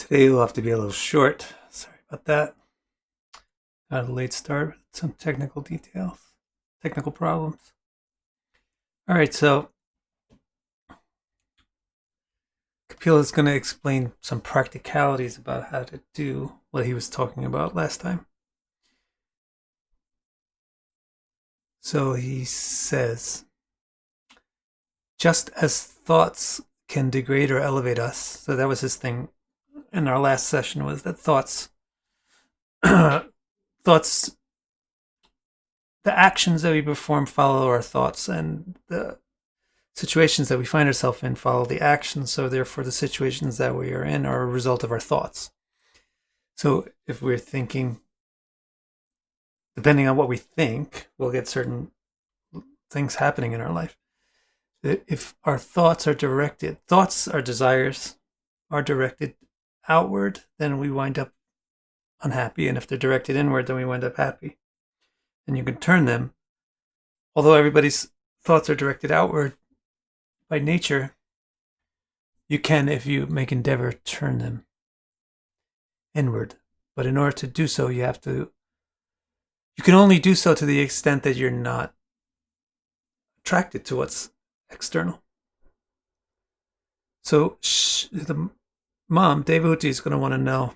Today will have to be a little short. Sorry about that. Got a late start with some technical details, technical problems. All right, so Kapila is going to explain some practicalities about how to do what he was talking about last time. So he says, just as thoughts can degrade or elevate us, so that was his thing in our last session, was that thoughts, the actions that we perform follow our thoughts, and the situations that we find ourselves in follow the actions. So therefore, the situations that we are in are a result of our thoughts. So if we're thinking, depending on what we think, we'll get certain things happening in our life. If our thoughts are directed, our desires are directed outward, then we wind up unhappy. And if they're directed inward, then we wind up happy. And you can turn them, although everybody's thoughts are directed outward by nature, you can, if you make endeavor, turn them inward. But in order to do so, you can only do so to the extent that you're not attracted to what's external. So the mom, Devahuti, is going to want to know,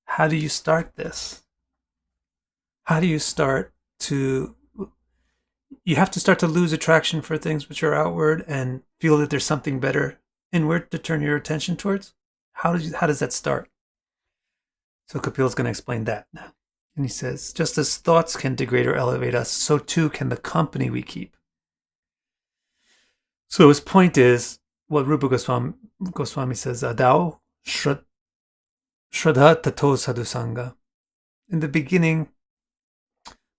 how do you start this? How do you start to... You have to start to lose attraction for things which are outward and feel that there's something better inward to turn your attention towards. How does that start? So Kapil is going to explain that now. And he says, just as thoughts can degrade or elevate us, so too can the company we keep. So his point is, what Rupa Goswami says, Adao Shraddha Tato Sadhu Sangha. In the beginning,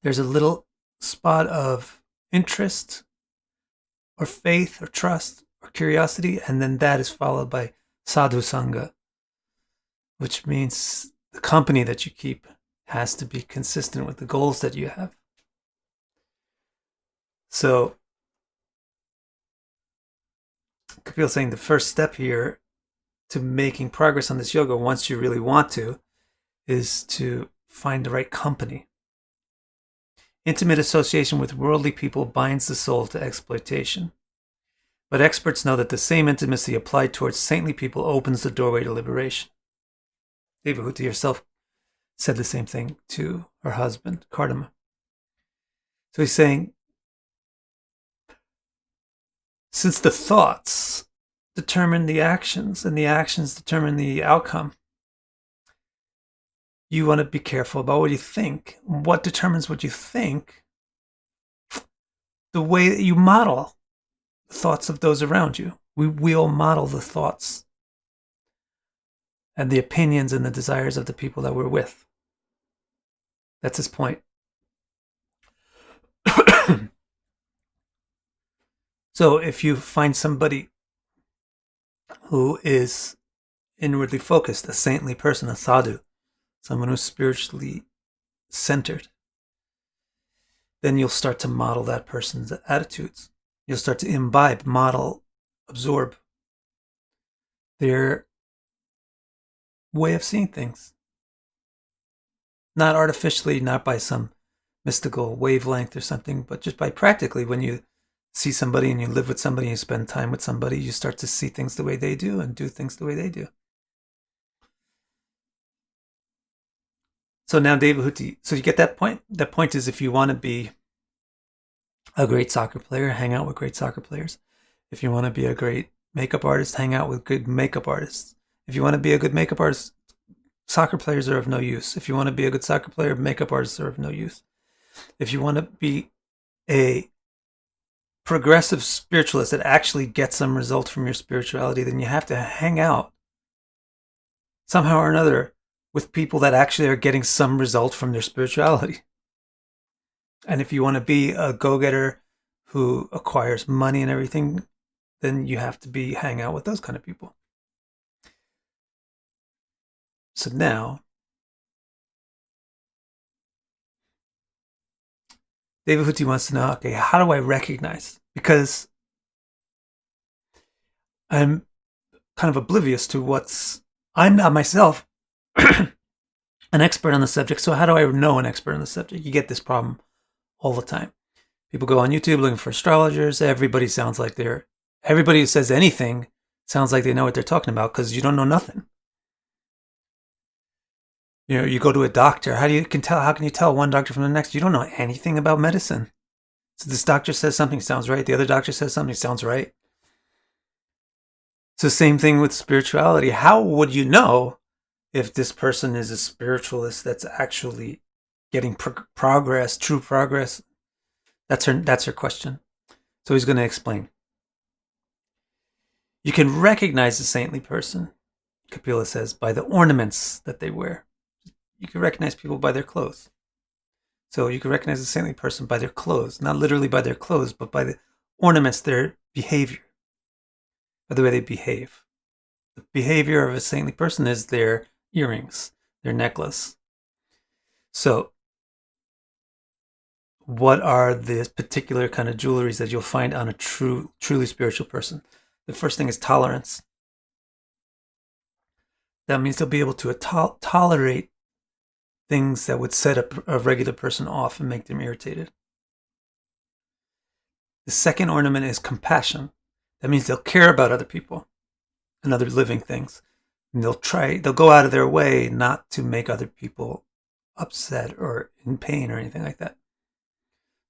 there's a little spot of interest or faith or trust or curiosity, and then that is followed by Sadhu Sangha, which means the company that you keep has to be consistent with the goals that you have. So Kapil is saying the first step here to making progress on this yoga, once you really want to, is to find the right company. Intimate association with worldly people binds the soul to exploitation. But experts know that the same intimacy applied towards saintly people opens the doorway to liberation. Devahuti herself said the same thing to her husband, Kardama. So he's saying, since the thoughts determine the actions and the actions determine the outcome, you want to be careful about what you think. What determines what you think? The way that you model the thoughts of those around you. We will model the thoughts and the opinions and the desires of the people that we're with. That's his point. So if you find somebody who is inwardly focused, a saintly person, a sadhu, someone who's spiritually centered, then you'll start to model that person's attitudes. You'll start to imbibe, model, absorb their way of seeing things. Not artificially, not by some mystical wavelength or something, but just by practically, when you see somebody and you live with somebody, you spend time with somebody, you start to see things the way they do and do things the way they do. So now Devahuti, so you get that point? That point is, if you want to be a great soccer player, hang out with great soccer players. If you want to be a great makeup artist, hang out with good makeup artists. If you want to be a good makeup artist, soccer players are of no use. If you want to be a good soccer player, makeup artists are of no use. If you want to be a progressive spiritualist that actually gets some result from your spirituality, then you have to hang out somehow or another with people that actually are getting some result from their spirituality. And if you want to be a go-getter who acquires money and everything, then you have to hang out with those kind of people. So now, Devahuti wants to know, okay, how do I recognize? Because I'm kind of oblivious to what's I'm not myself an expert on the subject, so how do I know an expert on the subject? You get this problem all the time. People go on YouTube looking for astrologers. Everybody who says anything sounds like they know what they're talking about because you don't know nothing. You know, you go to a doctor. How can you tell one doctor from the next? You don't know anything about medicine. So this doctor says something sounds right. The other doctor says something sounds right. It's the same thing with spirituality. How would you know if this person is a spiritualist that's actually getting progress, true progress? That's her question. So he's going to explain. You can recognize a saintly person, Kapila says, by the ornaments that they wear. You can recognize people by their clothes. So you can recognize a saintly person by their clothes, not literally by their clothes, but by the ornaments, their behavior, by the way they behave. The behavior of a saintly person is their earrings, their necklace. So what are the particular kind of jewelries that you'll find on a truly spiritual person? The first thing is tolerance. That means they'll be able to tolerate things that would set a regular person off and make them irritated. The second ornament is compassion. That means they'll care about other people and other living things. And they'll go out of their way not to make other people upset or in pain or anything like that.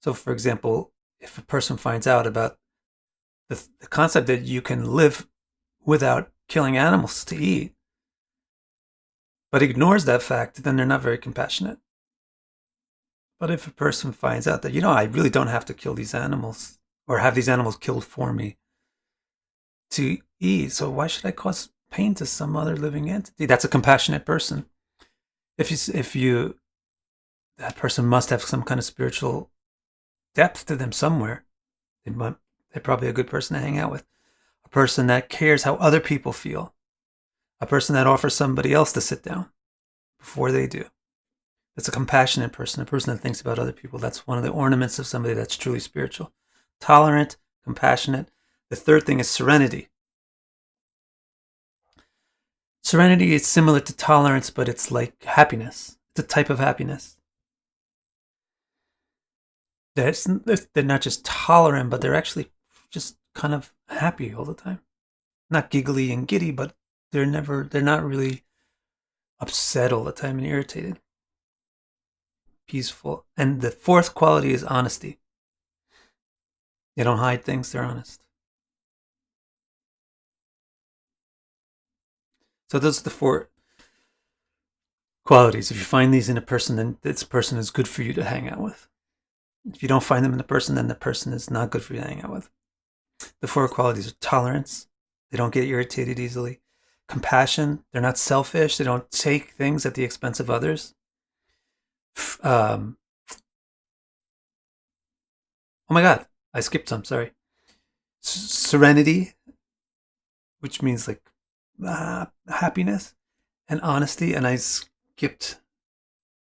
So, for example, if a person finds out about the concept that you can live without killing animals to eat, but ignores that fact, then they're not very compassionate. But if a person finds out that, I really don't have to kill these animals or have these animals killed for me to eat, so why should I cause pain to some other living entity? That's a compassionate person. That person must have some kind of spiritual depth to them somewhere. They're probably a good person to hang out with. A person that cares how other people feel. A person that offers somebody else to sit down before they do. That's a compassionate person, a person that thinks about other people. That's one of the ornaments of somebody that's truly spiritual. Tolerant, compassionate. The third thing is serenity. Serenity is similar to tolerance, but it's like happiness. It's a type of happiness. They're not just tolerant, but they're actually just kind of happy all the time. Not giggly and giddy, but they're not really upset all the time and irritated. Peaceful. And the fourth quality is honesty. They don't hide things, they're honest. So those are the four qualities. If you find these in a person, then this person is good for you to hang out with. If you don't find them in a person, then the person is not good for you to hang out with. The four qualities are tolerance. They don't get irritated easily. Compassion. They're not selfish. They don't take things at the expense of others. Oh my God, I skipped some. Sorry. Serenity, which means like happiness, and honesty. And I skipped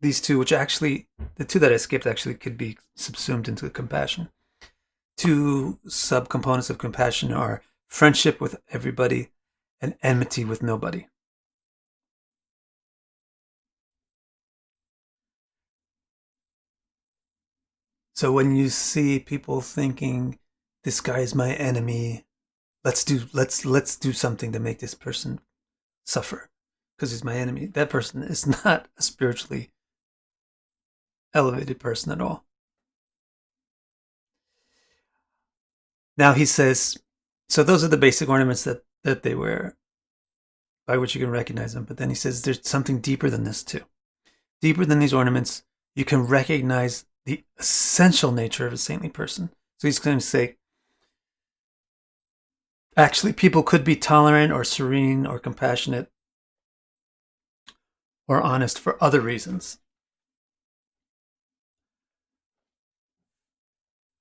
these two, which actually, the two that I skipped actually could be subsumed into compassion. Two subcomponents of compassion are friendship with everybody and enmity with nobody. So when you see people thinking, this guy is my enemy, let's do something to make this person suffer because he's my enemy, that person is not a spiritually elevated person at all. Now he says, so those are the basic ornaments that they wear, by which you can recognize them. But then he says there's something deeper than this too. Deeper than these ornaments, you can recognize the essential nature of a saintly person. So he's going to say, actually, people could be tolerant or serene or compassionate or honest for other reasons.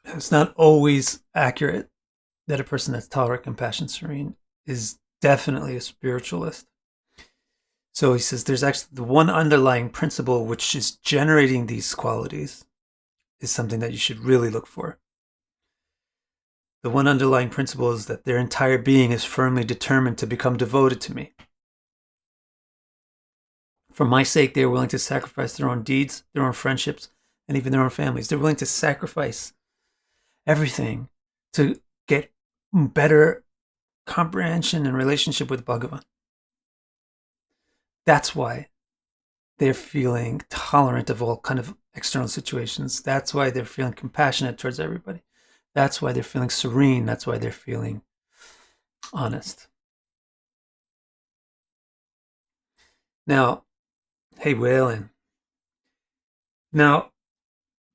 It's not always accurate that a person that's tolerant, compassionate, serene is definitely a spiritualist. So he says there's actually the one underlying principle which is generating these qualities is something that you should really look for. The one underlying principle is that their entire being is firmly determined to become devoted to me. For my sake, they are willing to sacrifice their own deeds, their own friendships, and even their own families. They're willing to sacrifice everything to get better comprehension and relationship with Bhagavan. That's why they're feeling tolerant of all kind of external situations. That's why they're feeling compassionate towards everybody. That's why they're feeling serene. That's why they're feeling honest. Now, hey, Waylon. Now,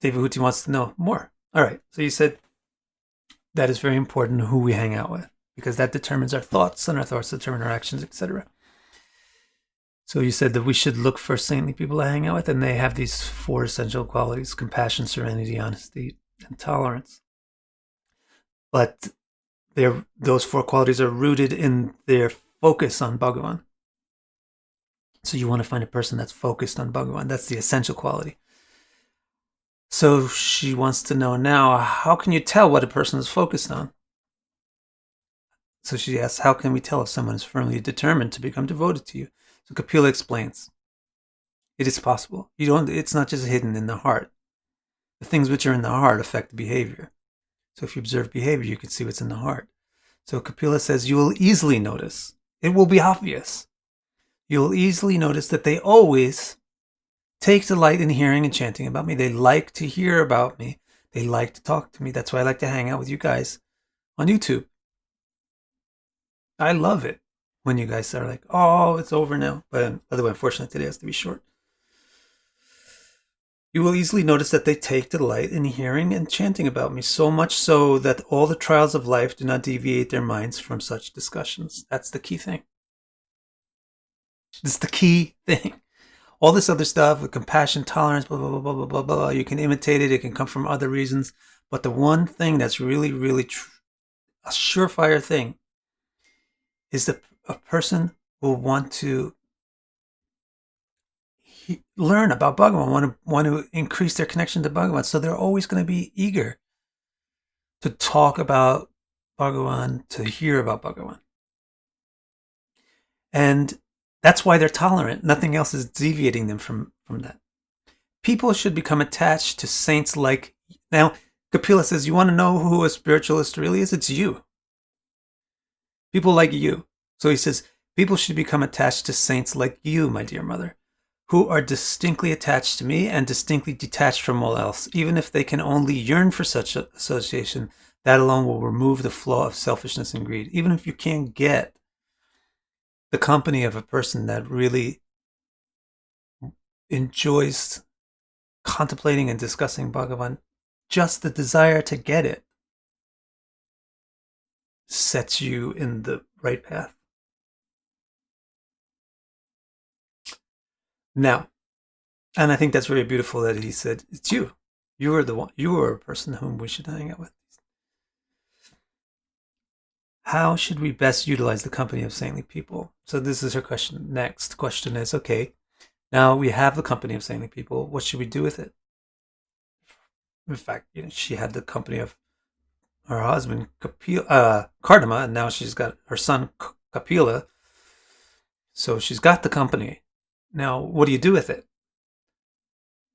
David Huti wants to know more. All right, so you said that is very important who we hang out with, because that determines our thoughts, and our thoughts determine our actions, etc. So you said that we should look for saintly people to hang out with, and they have these 4 essential qualities: compassion, serenity, honesty, and tolerance. But those 4 qualities are rooted in their focus on Bhagavan. So you want to find a person that's focused on Bhagavan. That's the essential quality. So she wants to know now, how can you tell what a person is focused on? So she asks, how can we tell if someone is firmly determined to become devoted to you? So Kapila explains, it is possible. It's not just hidden in the heart. The things which are in the heart affect behavior. So if you observe behavior, you can see what's in the heart. So Kapila says, you will easily notice. It will be obvious. You'll easily notice that they always take delight in hearing and chanting about me. They like to hear about me. They like to talk to me. That's why I like to hang out with you guys on YouTube. I love it when you guys are like, oh, it's over now. But by the way, unfortunately, today has to be short. You will easily notice that they take delight in hearing and chanting about me, so much so that all the trials of life do not deviate their minds from such discussions. That's the key thing. This is the key thing. All this other stuff with compassion, tolerance, blah, blah, blah, blah, blah, blah, blah. You can imitate it. It can come from other reasons. But the one thing that's really, really a surefire thing is that a person will want to learn about Bhagavan, want to increase their connection to Bhagavan. So they're always going to be eager to talk about Bhagavan, to hear about Bhagavan. And that's why they're tolerant. Nothing else is deviating them from that. People should become attached to saints like... Now, Kapila says, you want to know who a spiritualist really is? It's you. People like you. So he says, people should become attached to saints like you, my dear mother, who are distinctly attached to me and distinctly detached from all else. Even if they can only yearn for such association, that alone will remove the flaw of selfishness and greed. Even if you can't get the company of a person that really enjoys contemplating and discussing Bhagavan, just the desire to get it sets you in the right path. Now, and I think that's very beautiful that he said, it's you. You are the one. You are a person whom we should hang out with. How should we best utilize the company of saintly people? So this is her question. Next question is, okay, now we have the company of saintly people. What should we do with it? In fact, she had the company of her husband, Kardama, and now she's got her son, Kapila. So she's got the company. Now, what do you do with it?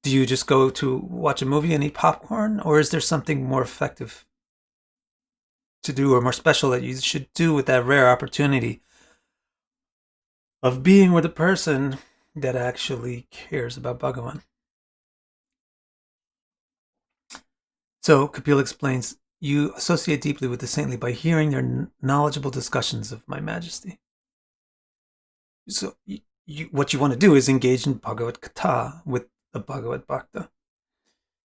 Do you just go to watch a movie and eat popcorn? Or is there something more effective to do, or more special that you should do with that rare opportunity of being with a person that actually cares about Bhagavan? So Kapila explains, you associate deeply with the saintly by hearing their knowledgeable discussions of my majesty. So what you want to do is engage in Bhagavad Gita with the Bhagavad Bhakta.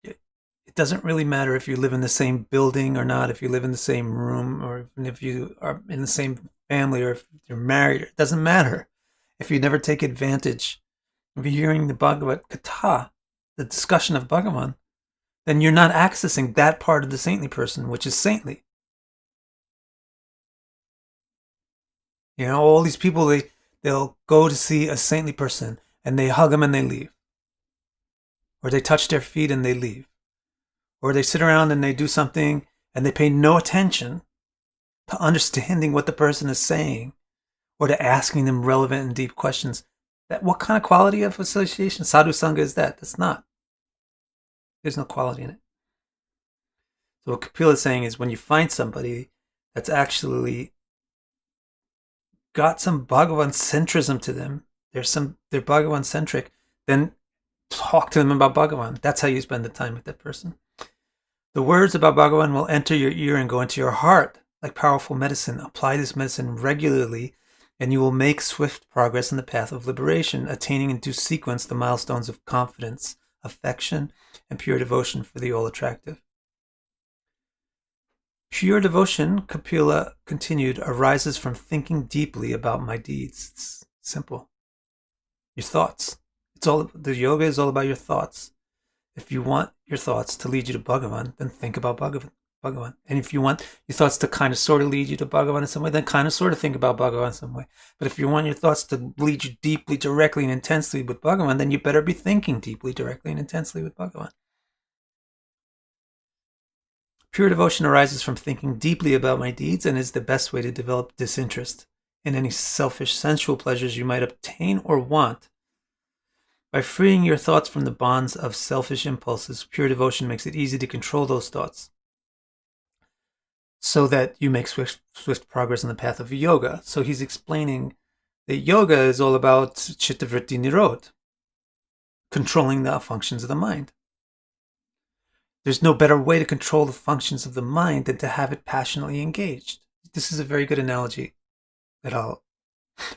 It doesn't really matter if you live in the same building or not, if you live in the same room, or even if you are in the same family, or if you're married. It doesn't matter. If you never take advantage of hearing the Bhagavad Gita, the discussion of Bhagavan, then you're not accessing that part of the saintly person, which is saintly. All these people, they'll go to see a saintly person and they hug them and they leave. Or they touch their feet and they leave. Or they sit around and they do something and they pay no attention to understanding what the person is saying or to asking them relevant and deep questions. What kind of quality of association? Sadhu Sangha is that? That's not. There's no quality in it. So what Kapila is saying is when you find somebody that's actually got some Bhagavan centrism to them, they're Bhagavan centric, then talk to them about Bhagavan. That's how you spend the time with that person. The words about Bhagavan will enter your ear and go into your heart like powerful medicine. Apply this medicine regularly, and you will make swift progress in the path of liberation, attaining in due sequence the milestones of confidence, affection, and pure devotion for the all-attractive. Pure devotion, Kapila continued, arises from thinking deeply about my deeds. It's simple. Your thoughts. The yoga is all about your thoughts. If you want your thoughts to lead you to Bhagavan, then think about Bhagavan. And if you want your thoughts to kind of sort of lead you to Bhagavan in some way, then kind of sort of think about Bhagavan in some way. But if you want your thoughts to lead you deeply, directly, and intensely with Bhagavan, then you better be thinking deeply, directly, and intensely with Bhagavan. Pure devotion arises from thinking deeply about my deeds and is the best way to develop disinterest in any selfish, sensual pleasures you might obtain or want. By freeing your thoughts from the bonds of selfish impulses, pure devotion makes it easy to control those thoughts so that you make swift progress on the path of yoga. So he's explaining that yoga is all about chittavritti nirod, controlling the functions of the mind. There's no better way to control the functions of the mind than to have it passionately engaged. This is a very good analogy that I'll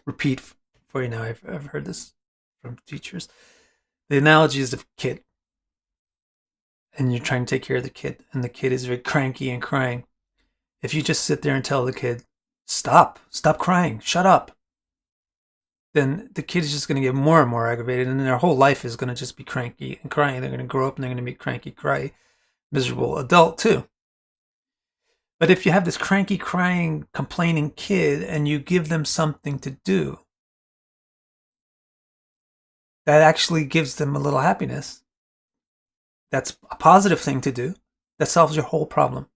repeat for you now. I've heard this from teachers. The analogy is of a kid, and you're trying to take care of the kid, and the kid is very cranky and crying. If you just sit there and tell the kid, stop crying, shut up, then the kid is just going to get more and more aggravated, and their whole life is going to just be cranky and crying. They're going to grow up and they're going to be cranky, cry, miserable adult too. But if you have this cranky, crying, complaining kid and you give them something to do, that actually gives them a little happiness. That's a positive thing to do. That solves your whole problem.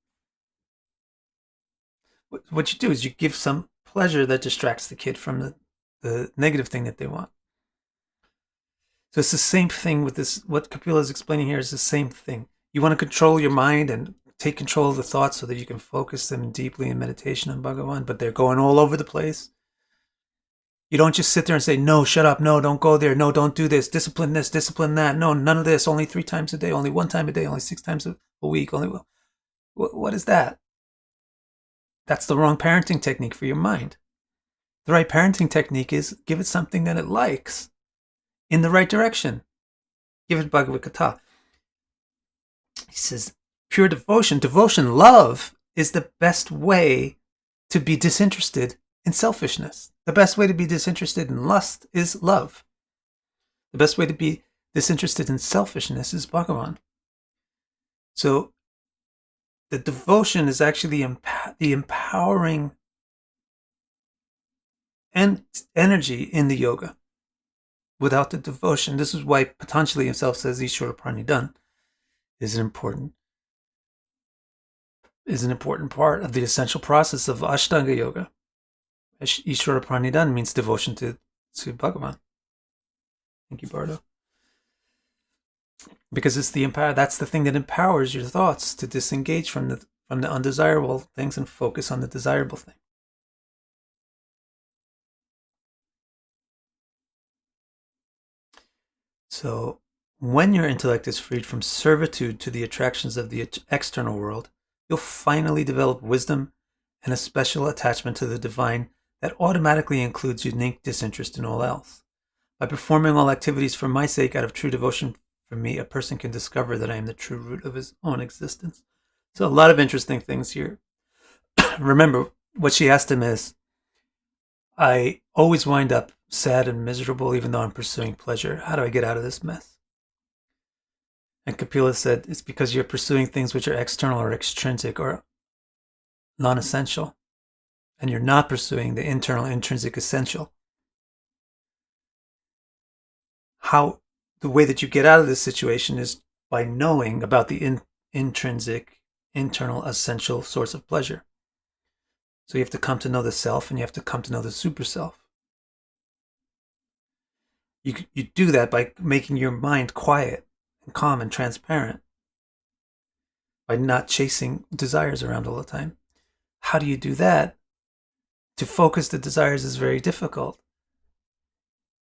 What you do is you give some pleasure that distracts the kid from the negative thing that they want. So it's the same thing with this. What Kapila is explaining here is the same thing. You want to control your mind and take control of the thoughts so that you can focus them deeply in meditation on Bhagavan, but they're going all over the place. You don't just sit there and say, no, shut up, no, don't go there, no, don't do this, discipline that, no, none of this, only 3 times a day, only 1 time a day, only 6 times a week, what is that? That's the wrong parenting technique for your mind. The right parenting technique is give it something that it likes in the right direction. Give it Bhagavad Gita. He says, pure devotion, love is the best way to be disinterested in selfishness. The best way to be disinterested in lust is love. The best way to be disinterested in selfishness is Bhagavan. So the devotion is actually the empowering energy in the yoga. Without the devotion, this is why Patanjali himself says Ishvara Pranidhan is an important part of the essential process of Ashtanga yoga. Ishvara Pranidhan means devotion to Bhagavan. Thank you, Bardo. Because it's that's the thing that empowers your thoughts to disengage from the undesirable things and focus on the desirable thing. So when your intellect is freed from servitude to the attractions of the external world, you'll finally develop wisdom and a special attachment to the divine that automatically includes unique disinterest in all else. By performing all activities for my sake out of true devotion for me, a person can discover that I am the true root of his own existence. So a lot of interesting things here. Remember, what she asked him is, I always wind up sad and miserable even though I'm pursuing pleasure. How do I get out of this mess? And Kapila said, it's because you're pursuing things which are external or extrinsic or non-essential. And you're not pursuing the internal, intrinsic, essential. The way that you get out of this situation is by knowing about the intrinsic, internal, essential source of pleasure. So you have to come to know the self and you have to come to know the super self. You do that by making your mind quiet and calm and transparent, by not chasing desires around all the time. How do you do that? To focus the desires is very difficult,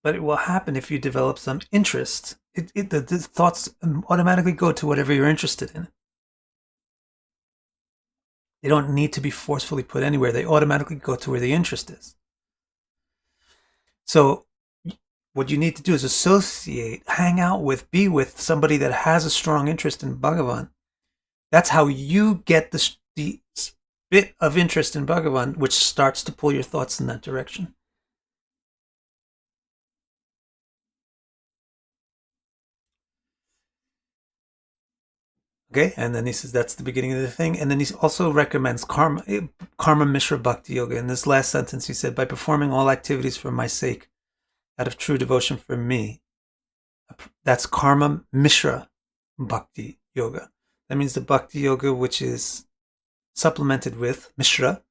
but it will happen if you develop some interest. The thoughts automatically go to whatever you're interested in. They don't need to be forcefully put anywhere. They automatically go to where the interest is. So what you need to do is associate, hang out with, be with somebody that has a strong interest in Bhagavan. That's how you get the bit of interest in Bhagavan, which starts to pull your thoughts in that direction. Okay, and then he says that's the beginning of the thing. And then he also recommends Karma Mishra Bhakti Yoga. In this last sentence, he said, by performing all activities for my sake, out of true devotion for me. That's Karma Mishra Bhakti Yoga. That means the Bhakti Yoga which is supplemented with Mishra,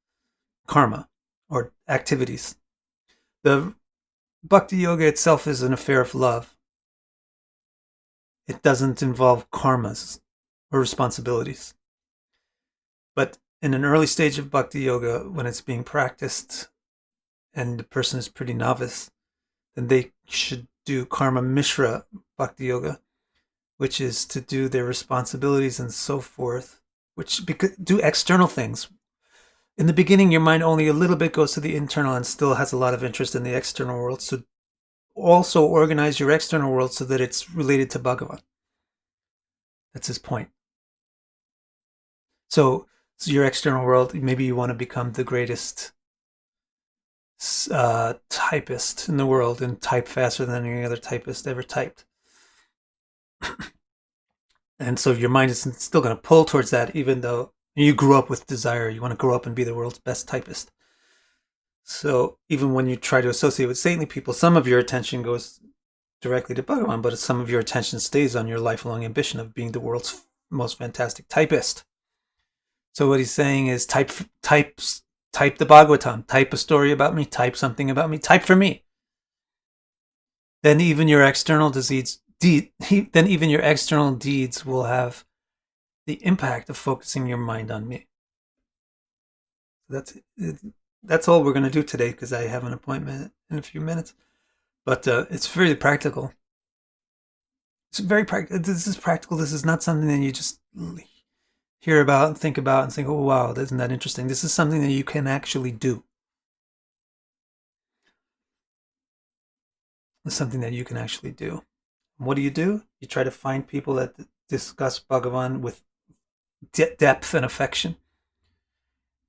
karma, or activities. The Bhakti Yoga itself is an affair of love. It doesn't involve karmas or responsibilities. But in an early stage of Bhakti Yoga, when it's being practiced and the person is pretty novice, then they should do Karma Mishra Bhakti Yoga, which is to do their responsibilities and so forth, which do external things. In the beginning, your mind only a little bit goes to the internal and still has a lot of interest in the external world. So also organize your external world so that it's related to Bhagavan. That's his point. So your external world, maybe you want to become the greatest typist in the world and type faster than any other typist ever typed. And so your mind is still going to pull towards that, even though you grew up with desire. You want to grow up and be the world's best typist. So even when you try to associate with saintly people, some of your attention goes directly to Bhagavan, but some of your attention stays on your lifelong ambition of being the world's most fantastic typist. So what he's saying is type the Bhagavatam, type a story about me, type something about me, type for me. Then even your external deeds will have the impact of focusing your mind on me. That's all we're going to do today, because I have an appointment in a few minutes. But it's very practical. It's very practical. This is practical. This is not something that you just hear about and think, oh, wow, isn't that interesting? This is something that you can actually do. It's something that you can actually do. What do? You try to find people that discuss Bhagavan with depth and affection.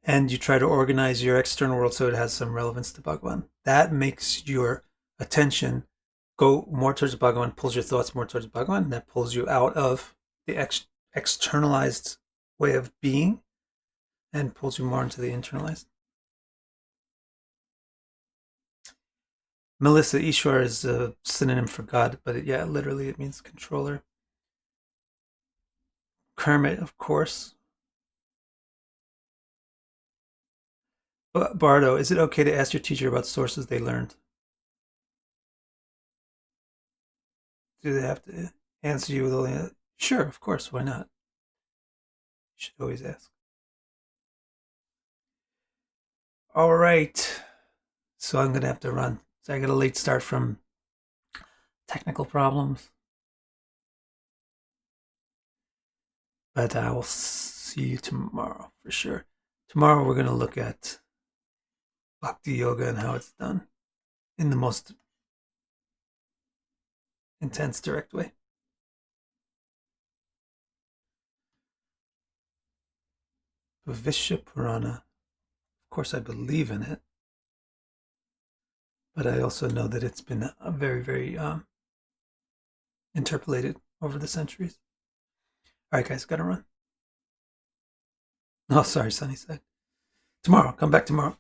And you try to organize your external world so it has some relevance to Bhagavan. That makes your attention go more towards Bhagavan, pulls your thoughts more towards Bhagavan, and that pulls you out of the externalized way of being and pulls you more into the internalized. Melissa, Ishwar is a synonym for God, but literally it means controller. Kermit, of course. Bardo, is it okay to ask your teacher about sources they learned? Do they have to answer you with only Sure, of course, why not? You should always ask. All right. So I'm going to have to run. So I got a late start from technical problems. But I will see you tomorrow for sure. Tomorrow we're going to look at Bhakti Yoga and how it's done in the most intense, direct way. Bhavishya Purana. Of course, I believe in it. But I also know that it's been very, very interpolated over the centuries. All right, guys, gotta run. Oh, sorry, Sunnyside. Tomorrow, come back tomorrow.